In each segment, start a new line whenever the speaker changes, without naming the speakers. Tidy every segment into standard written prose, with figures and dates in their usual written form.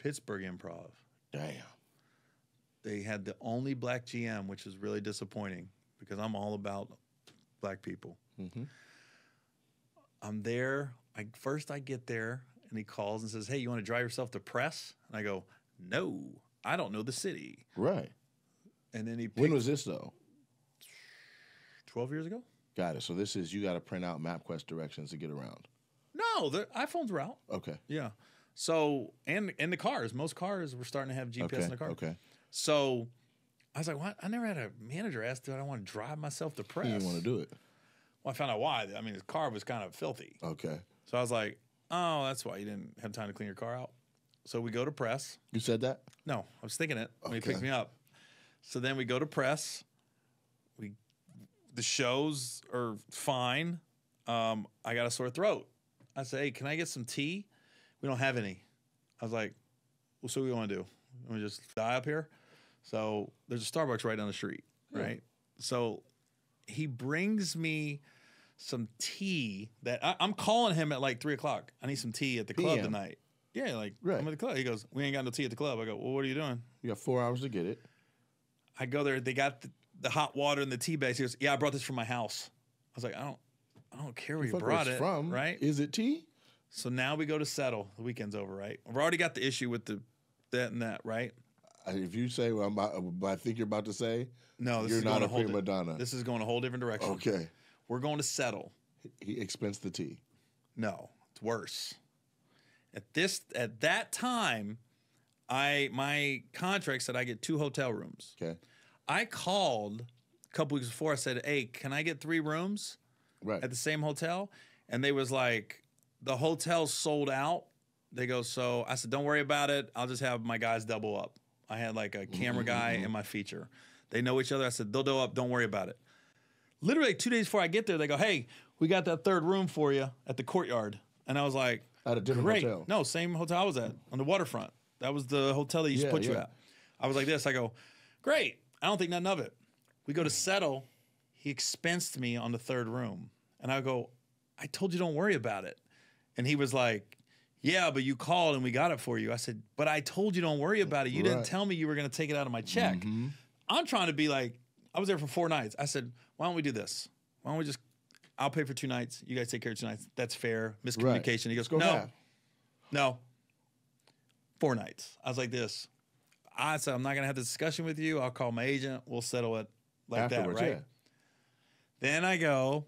Pittsburgh Improv.
Damn.
They had the only black GM, which is really disappointing because I'm all about black people.
Mm-hmm.
I'm there. First I get there, and he calls and says, "Hey, you want to drive yourself to press?" And I go, "No, I don't know the city."
Right.
And then
When was this, though?
12 years ago?
Got it. So this is, you got to print out MapQuest directions to get around.
No, the iPhones were out.
Okay.
Yeah. So, and the cars, most cars were starting to have GPS in the car.
Okay.
So I was like, what? I never had a manager ask, do I want to drive myself to press?
You didn't want to do it.
Well, I found out why. I mean, his car was kind of filthy.
Okay.
So I was like, oh, that's why you didn't have time to clean your car out. So we go to press.
You said that?
No, I was thinking it when he
Okay.
picked me up. So then we go to press. The shows are fine. I got a sore throat. I say, hey, can I get some tea? We don't have any. I was like, well, so what do we want to do? Want to just die up here? So there's a Starbucks right down the street, right? So he brings me some tea that I'm calling him at like 3 o'clock. I need some tea at the club
PM.
tonight. Yeah, like
Right.
I'm at the club. He goes, we ain't got no tea at the club. I go, well, what are you doing?
You got 4 hours to get it.
I go there. They got the hot water and the tea bags. He goes, yeah, I brought this from my house. I was like, I don't care where you
Fuck
brought
where
it
it's from.
right?
Is it tea?
So now we go to settle. The weekend's over, right? We've already got the issue with that and that, right?
If you say what I think you're about to say,
No, this
you're
is
not
going
a
a whole
prima donna.
This is going a whole different direction.
Okay.
We're going to settle.
He expensed the tea.
No, it's worse. At that time, my contract said I get 2 hotel rooms.
Okay.
I called a couple weeks before. I said, hey, can I get 3 rooms
Right.
at the same hotel? And they was like, the hotel's sold out. They go, so I said, don't worry about it. I'll just have my guys double up. I had like a camera guy and my feature. They know each other. I said, they'll double up. Don't worry about it. Literally 2 days before I get there, they go, hey, we got that 3rd room for you at the Courtyard. And I was like,
At a different
great.
hotel.
No, same hotel I was at on the waterfront. That was the hotel they used to put you
yeah.
at. I was like this. I go, great. I don't think nothing of it. We go to settle. He expensed me on the 3rd room. And I go, I told you don't worry about it. And he was like, yeah, but you called and we got it for you. I said, but I told you don't worry about it. You didn't
Right.
tell me you were going to take it out of my check. I'm trying to be like, I was there for 4 nights. I said, why don't we do this? Why don't we just, I'll pay for 2 nights. You guys take care of 2 nights. That's fair. Miscommunication.
Right.
He goes,
Go
no,
half.
no. 4 nights. I was like this. I said, I'm not going to have this discussion with you. I'll call my agent. We'll settle it like
Afterwards,
that, right?
yeah.
Then I go,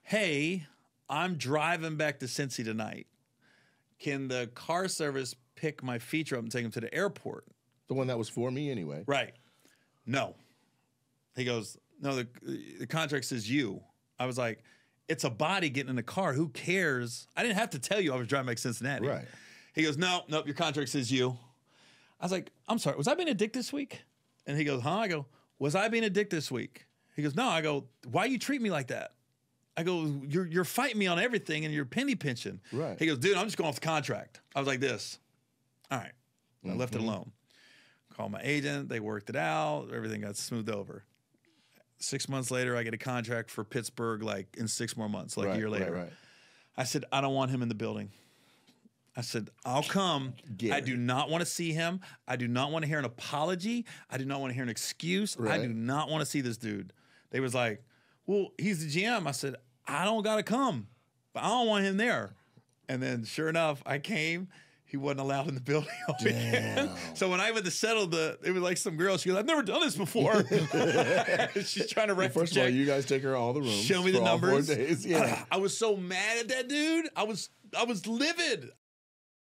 hey, I'm driving back to Cincy tonight. Can the car service pick my feature up and take him to the airport?
The one that was for me anyway.
Right. No. He goes, no, the contract says you. I was like, it's a body getting in the car. Who cares? I didn't have to tell you I was driving back to Cincinnati.
Right.
He goes, nope, your contract says you. I was like, I'm sorry, was I being a dick this week? And he goes, huh? I go, was I being a dick this week? He goes, no. I go, why you treat me like that? I go, you're fighting me on everything and you're penny pinching.
Right.
He goes, dude, I'm just going off the contract. I was like this. All right. I left it alone. Called my agent. They worked it out. Everything got smoothed over. 6 months later, I get a contract for Pittsburgh like in 6 more months, like a year later.
Right.
I said, I don't want him in the building. I said, I'll come.
Gary.
I do not want to see him. I do not want to hear an apology. I do not want to hear an excuse.
Right.
I do not want to see this dude. They was like, well, he's the GM. I said, I don't got to come, but I don't want him there. And then sure enough, I came. He wasn't allowed in the building all weekend. So when I went to settle it was like some girl. She goes, I've never done this before. She's trying to write
First of all, you guys take her all the rooms.
Show me the
for all 4
numbers.
days. Yeah.
I was so mad at that dude. I was livid.